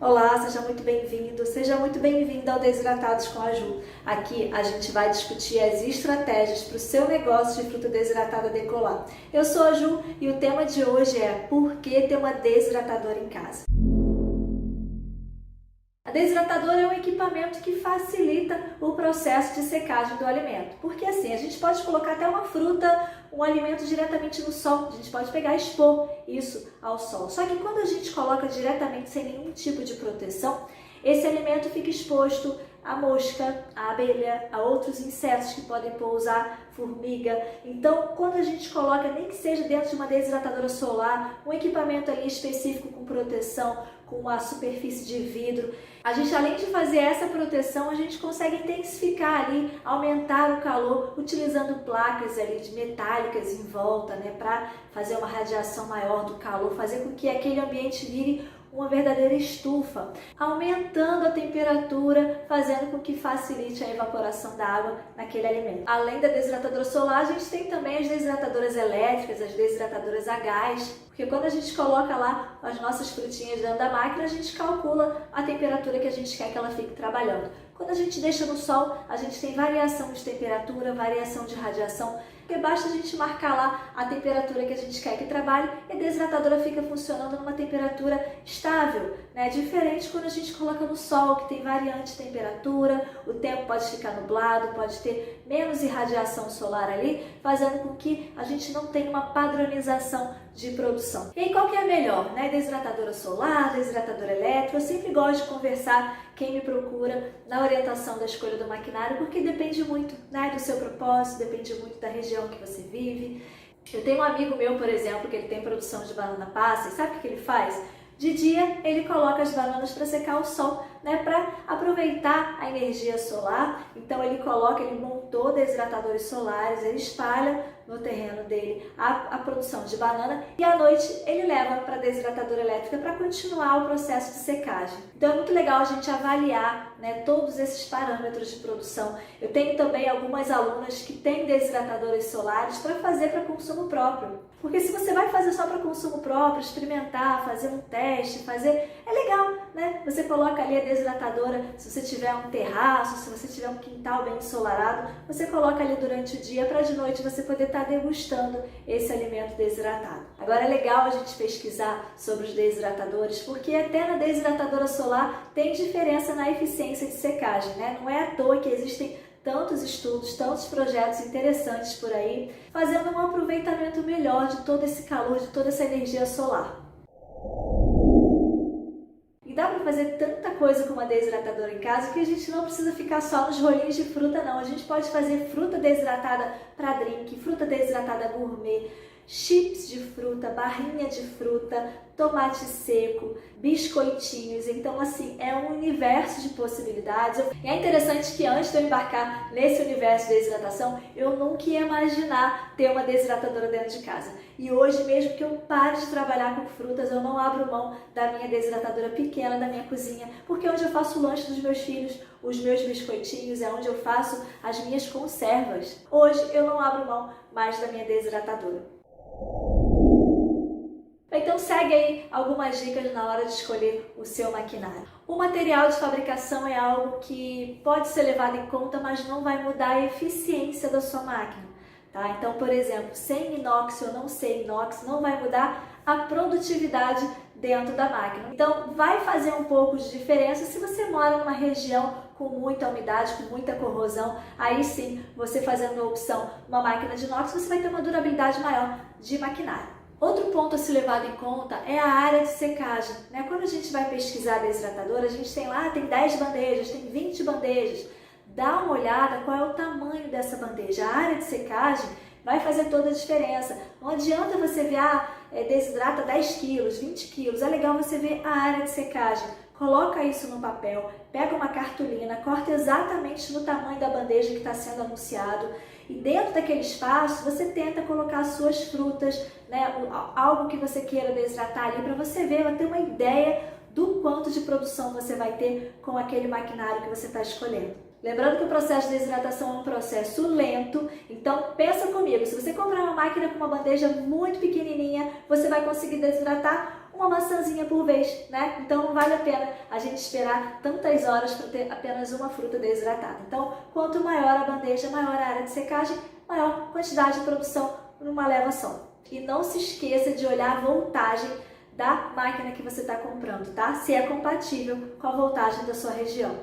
Olá, seja muito bem-vindo, seja muito bem-vinda ao Desidratados com a Ju. Aqui a gente vai discutir as estratégias para o seu negócio de fruta desidratada decolar. Eu sou a Ju e o tema de hoje é por que ter uma desidratadora em casa? A desidratadora é um equipamento que facilita o processo de secagem do alimento, porque assim, a gente pode colocar até uma fruta, um alimento diretamente no sol, a gente pode pegar e expor isso ao sol. Só que quando a gente coloca diretamente sem nenhum tipo de proteção, esse alimento fica exposto à mosca, à abelha, a outros insetos que podem pousar, formiga. Então, quando a gente coloca, nem que seja dentro de uma desidratadora solar, um equipamento ali específico com proteção, com uma superfície de vidro, a gente, além de fazer essa proteção, a gente consegue intensificar ali, aumentar o calor, utilizando placas ali de metálicas em volta, né, para fazer uma radiação maior do calor, fazer com que aquele ambiente vire uma verdadeira estufa, aumentando a temperatura, fazendo com que facilite a evaporação da água naquele alimento. Além da desidratadora solar, a gente tem também as desidratadoras elétricas, as desidratadoras a gás, porque quando a gente coloca lá as nossas frutinhas dentro da máquina, a gente calcula a temperatura que a gente quer que ela fique trabalhando. Quando a gente deixa no sol, a gente tem variação de temperatura, variação de radiação, porque basta a gente marcar lá a temperatura que a gente quer que trabalhe e a desidratadora fica funcionando numa temperatura estável, né? Diferente quando a gente coloca no sol, que tem variante de temperatura, o tempo pode ficar nublado, pode ter menos irradiação solar ali, fazendo com que a gente não tenha uma padronização de produção. E aí, qual que é a melhor, né? Desidratadora solar, desidratadora elétrica? Eu sempre gosto de conversar quem me procura na orientação da escolha do maquinário, porque depende muito, né, do seu propósito, depende muito da região que você vive. Eu tenho um amigo meu, por exemplo, que ele tem produção de banana passa, e sabe o que ele faz? De dia ele coloca as bananas para secar ao sol, né, para aproveitar a energia solar. Então ele montou desidratadores solares, ele espalha no terreno dele a produção de banana e à noite ele leva para a desidratadora elétrica para continuar o processo de secagem. Então é muito legal a gente avaliar, né, todos esses parâmetros de produção. Eu tenho também algumas alunas que têm desidratadoras solares para fazer para consumo próprio. Porque se você vai fazer só para consumo próprio, experimentar, fazer um teste, é legal, né? Você coloca ali a desidratadora, se você tiver um terraço, se você tiver um quintal bem ensolarado, você coloca ali durante o dia para de noite você poder estar degustando esse alimento desidratado. Agora é legal a gente pesquisar sobre os desidratadores, porque até na desidratadora solar tem diferença na eficiência de secagem, né? Não é à toa que existem tantos estudos, tantos projetos interessantes por aí, fazendo um aproveitamento melhor de todo esse calor, de toda essa energia solar. E dá para fazer tanta coisa com uma desidratadora em casa que a gente não precisa ficar só nos rolinhos de fruta, não. A gente pode fazer fruta desidratada para drink, fruta desidratada gourmet, chips de fruta, barrinha de fruta, tomate seco, biscoitinhos. Então, assim, é um universo de possibilidades. E é interessante que antes de eu embarcar nesse universo de desidratação, eu nunca ia imaginar ter uma desidratadora dentro de casa. E hoje, mesmo que eu pare de trabalhar com frutas, eu não abro mão da minha desidratadora pequena, da minha cozinha, porque é onde eu faço o lanche dos meus filhos, os meus biscoitinhos, é onde eu faço as minhas conservas. Hoje eu não abro mão mais da minha desidratadora. Então segue aí algumas dicas na hora de escolher o seu maquinário. O material de fabricação é algo que pode ser levado em conta, mas não vai mudar a eficiência da sua máquina. Tá? Então, por exemplo, sem inox ou não sem inox, não vai mudar a produtividade dentro da máquina. Então, vai fazer um pouco de diferença se você mora numa região com muita umidade, com muita corrosão. Aí sim, você fazendo a opção uma máquina de inox, você vai ter uma durabilidade maior de maquinário. Outro ponto a se levar em conta é a área de secagem, né? Quando a gente vai pesquisar a desidratadora, a gente tem lá, tem 10 bandejas, tem 20 bandejas. Dá uma olhada qual é o tamanho dessa bandeja. A área de secagem vai fazer toda a diferença. Não adianta você ver, desidrata 10 quilos, 20 quilos. É legal você ver a área de secagem. Coloca isso no papel, pega uma cartolina, corta exatamente no tamanho da bandeja que está sendo anunciado e dentro daquele espaço você tenta colocar as suas frutas, né, algo que você queira desidratar ali para você ver, vai ter uma ideia do quanto de produção você vai ter com aquele maquinário que você está escolhendo. Lembrando que o processo de desidratação é um processo lento, então pensa comigo, se você comprar uma máquina com uma bandeja muito pequenininha, você vai conseguir desidratar uma maçãzinha por vez, né? Então não vale a pena a gente esperar tantas horas para ter apenas uma fruta desidratada. Então, quanto maior a bandeja, maior a área de secagem, maior quantidade de produção numa leva só. E não se esqueça de olhar a voltagem da máquina que você está comprando, tá? Se é compatível com a voltagem da sua região.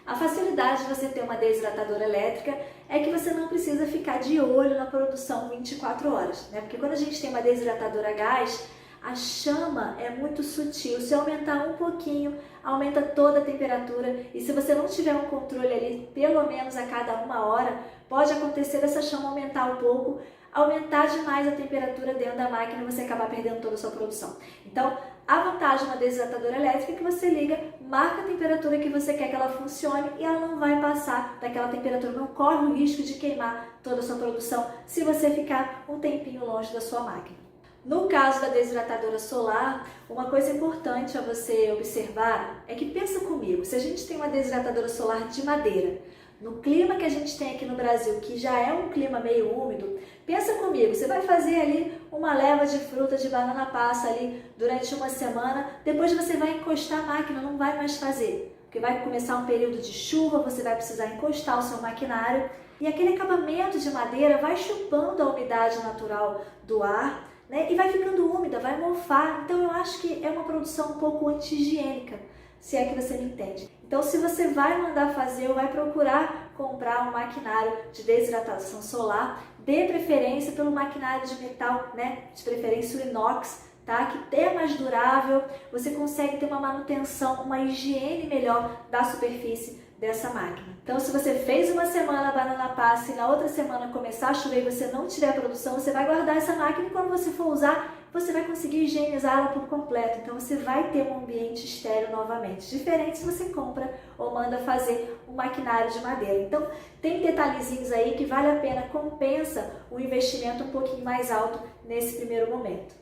A facilidade de você ter uma desidratadora elétrica é que você não precisa ficar de olho na produção 24 horas, né? Porque quando a gente tem uma desidratadora a gás, a chama é muito sutil. Se aumentar um pouquinho, aumenta toda a temperatura. E se você não tiver um controle ali, pelo menos a cada 1 hora, pode acontecer dessa chama aumentar um pouco, aumentar demais a temperatura dentro da máquina e você acabar perdendo toda a sua produção. Então, a vantagem de uma desidratadora elétrica é que você liga, marca a temperatura que você quer que ela funcione e ela não vai passar daquela temperatura, não corre o risco de queimar toda a sua produção se você ficar um tempinho longe da sua máquina. No caso da desidratadora solar, uma coisa importante a você observar é que, pensa comigo, se a gente tem uma desidratadora solar de madeira, no clima que a gente tem aqui no Brasil, que já é um clima meio úmido, pensa comigo, você vai fazer ali uma leva de fruta de banana passa ali durante uma semana, depois você vai encostar a máquina, não vai mais fazer, porque vai começar um período de chuva, você vai precisar encostar o seu maquinário e aquele acabamento de madeira vai chupando a umidade natural do ar, né, e vai ficando úmida, vai mofar. Então eu acho que é uma produção um pouco anti-higiênica, se é que você me entende. Então, se você vai mandar fazer ou vai procurar comprar um maquinário de desidratação solar, dê preferência pelo maquinário de metal, né? De preferência o inox, tá? Que é mais durável, você consegue ter uma manutenção, uma higiene melhor da superfície dessa máquina. Então, se você fez uma semana a banana passa e na outra semana começar a chover e você não tiver produção, você vai guardar essa máquina e quando você for usar, você vai conseguir higienizá-la por completo. Então, você vai ter um ambiente estéril novamente. Diferente se você compra ou manda fazer um maquinário de madeira. Então, tem detalhezinhos aí que vale a pena, compensa o investimento um pouquinho mais alto nesse primeiro momento.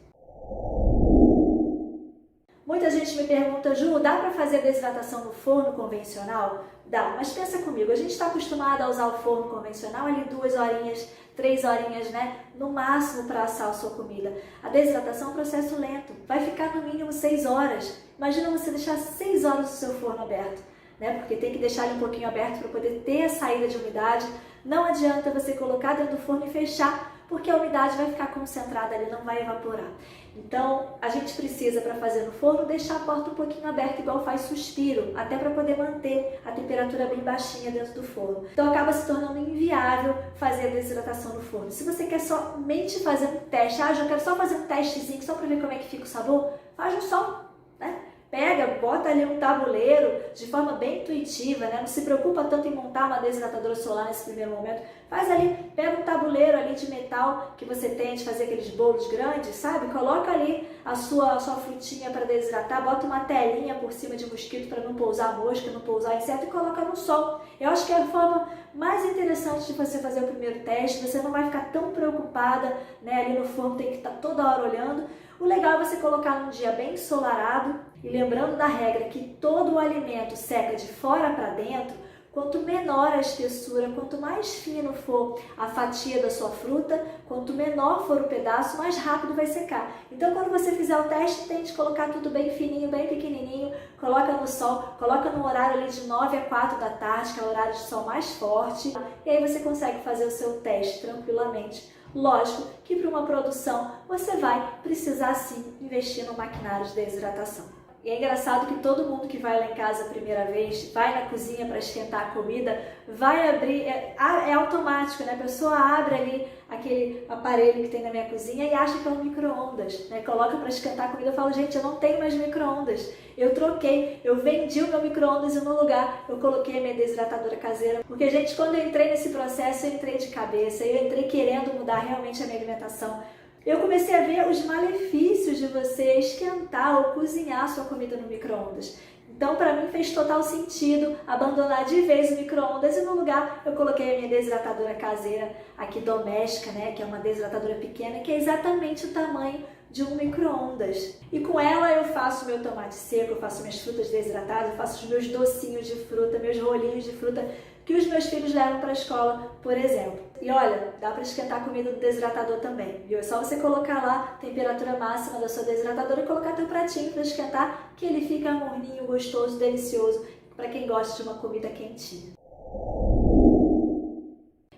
Muita gente me pergunta, Ju, dá para fazer desidratação no forno convencional? Dá, mas pensa comigo, a gente está acostumado a usar o forno convencional ali 2 horinhas, 3 horinhas, né? No máximo para assar a sua comida. A desidratação é um processo lento, vai ficar no mínimo 6 horas. Imagina você deixar 6 horas o seu forno aberto, né? Porque tem que deixar ele um pouquinho aberto para poder ter a saída de umidade. Não adianta você colocar dentro do forno e fechar, porque a umidade vai ficar concentrada ali, não vai evaporar. Então, a gente precisa, para fazer no forno, deixar a porta um pouquinho aberta, igual faz suspiro, até para poder manter a temperatura bem baixinha dentro do forno. Então, acaba se tornando inviável fazer a desidratação no forno. Se você quer somente fazer um teste, eu quero só fazer um testezinho, só para ver como é que fica o sabor, faz um só, né? Pega, bota ali um tabuleiro de forma bem intuitiva, né? Não se preocupa tanto em montar uma desidratadora solar nesse primeiro momento. Faz ali, pega um tabuleiro ali de metal que você tem de fazer aqueles bolos grandes, sabe? Coloca ali a sua frutinha para desidratar, bota uma telinha por cima de mosquito para não pousar mosca, não pousar inseto e coloca no sol. Eu acho que é a forma mais interessante de você fazer o primeiro teste. Você não vai ficar tão preocupada, né? Ali no forno tem que estar toda hora olhando. O legal é você colocar num dia bem ensolarado e lembrando da regra que todo o alimento seca de fora para dentro, quanto menor a espessura, quanto mais fino for a fatia da sua fruta, quanto menor for o pedaço, mais rápido vai secar. Então, quando você fizer o teste, tente colocar tudo bem fininho, bem pequenininho, coloca no sol, coloca no horário ali de 9 a 4 da tarde, que é o horário de sol mais forte, e aí você consegue fazer o seu teste tranquilamente. Lógico que para uma produção você vai precisar sim investir no maquinário de desidratação. E é engraçado que todo mundo que vai lá em casa a primeira vez, vai na cozinha para esquentar a comida, vai abrir, é automático, né? A pessoa abre ali aquele aparelho que tem na minha cozinha e acha que é um micro-ondas, né? Coloca para esquentar a comida e fala, gente, eu não tenho mais micro-ondas. Eu troquei, eu vendi o meu micro-ondas e no lugar eu coloquei a minha desidratadora caseira. Porque, gente, quando eu entrei nesse processo, eu entrei de cabeça, eu entrei querendo mudar realmente a minha alimentação. Eu comecei a ver os malefícios de você esquentar ou cozinhar a sua comida no micro-ondas. Então, para mim, fez total sentido abandonar de vez o micro-ondas e no lugar eu coloquei a minha desidratadora caseira aqui doméstica, né, que é uma desidratadora pequena, que é exatamente o tamanho de um micro-ondas. E com ela eu faço meu tomate seco, eu faço minhas frutas desidratadas, eu faço os meus docinhos de fruta, meus rolinhos de fruta, que os meus filhos levam para a escola, por exemplo. E olha, dá para esquentar a comida do desidratador também, viu? É só você colocar lá a temperatura máxima da sua desidratadora e colocar teu pratinho para esquentar, que ele fica morninho, gostoso, delicioso, para quem gosta de uma comida quentinha.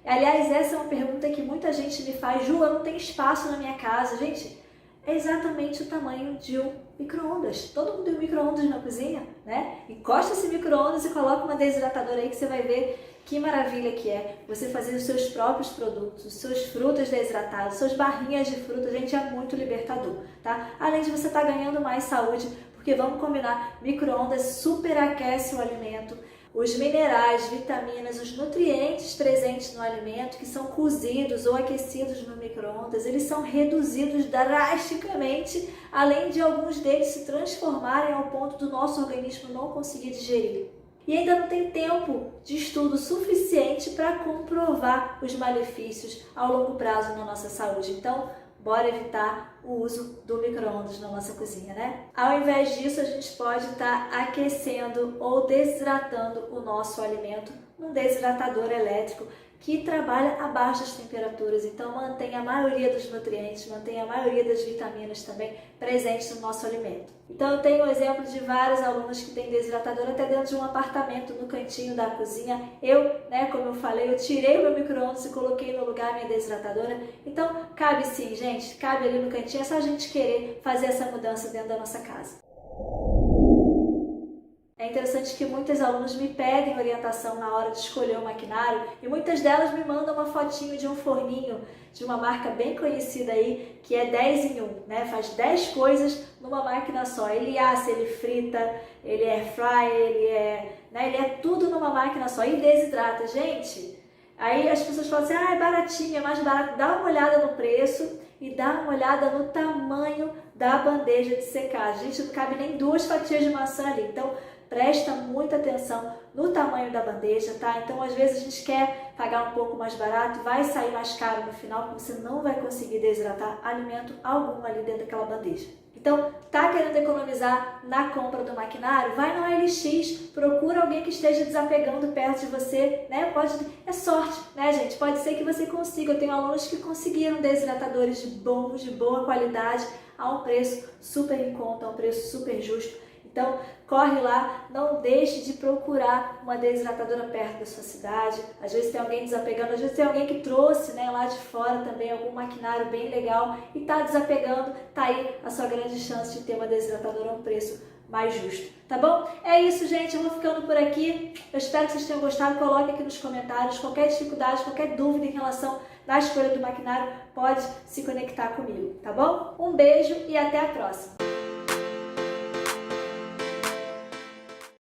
Aliás, essa é uma pergunta que muita gente me faz. Ju, eu não tenho espaço na minha casa. Gente, é exatamente o tamanho de um micro-ondas. Todo mundo tem um micro-ondas na cozinha, né? Encosta esse micro-ondas e coloca uma desidratadora aí que você vai ver que maravilha que é você fazer os seus próprios produtos, os seus frutas desidratados, suas barrinhas de fruta. Gente, é muito libertador, tá? Além de você estar ganhando mais saúde, porque vamos combinar, micro-ondas superaquece o alimento. Os minerais, vitaminas, os nutrientes presentes no alimento que são cozidos ou aquecidos no micro-ondas, eles são reduzidos drasticamente, além de alguns deles se transformarem ao ponto do nosso organismo não conseguir digerir. E ainda não tem tempo de estudo suficiente para comprovar os malefícios ao longo prazo na nossa saúde. Então, bora evitar o uso do micro-ondas na nossa cozinha, né? Ao invés disso, a gente pode estar aquecendo ou desidratando o nosso alimento num desidratador elétrico que trabalha a baixas temperaturas, então mantém a maioria dos nutrientes, mantém a maioria das vitaminas também presentes no nosso alimento. Então eu tenho um exemplo de vários alunos que têm desidratador até dentro de um apartamento no cantinho da cozinha. Como eu falei, eu tirei o meu micro-ondas e coloquei no lugar a minha desidratadora. Então cabe sim, gente, cabe ali no cantinho, é só a gente querer fazer essa mudança dentro da nossa casa. É interessante que muitos alunos me pedem orientação na hora de escolher o maquinário e muitas delas me mandam uma fotinho de um forninho de uma marca bem conhecida aí, que é 10 em 1, né? Faz 10 coisas numa máquina só. Ele assa, ele frita, ele air fry, ele é tudo numa máquina só e desidrata. Gente, aí as pessoas falam assim, é baratinho, é mais barato. Dá uma olhada no preço e dá uma olhada no tamanho da bandeja de secagem. Gente, não cabe nem 2 fatias de maçã ali. Então, presta muita atenção no tamanho da bandeja, tá? Então, às vezes a gente quer pagar um pouco mais barato, vai sair mais caro no final, porque você não vai conseguir desidratar alimento algum ali dentro daquela bandeja. Então, tá querendo economizar na compra do maquinário? Vai no OLX, procura alguém que esteja desapegando perto de você, né? É sorte, né, gente? Pode ser que você consiga. Eu tenho alunos que conseguiram desidratadores bons, de boa qualidade, a um preço super em conta, a um preço super justo. Então, corre lá, não deixe de procurar uma desidratadora perto da sua cidade. Às vezes tem alguém desapegando, às vezes tem alguém que trouxe, né, lá de fora também algum maquinário bem legal e está desapegando. Tá aí a sua grande chance de ter uma desidratadora a um preço mais justo, tá bom? É isso, gente, eu vou ficando por aqui. Eu espero que vocês tenham gostado. Coloque aqui nos comentários qualquer dificuldade, qualquer dúvida em relação à escolha do maquinário, pode se conectar comigo, tá bom? Um beijo e até a próxima!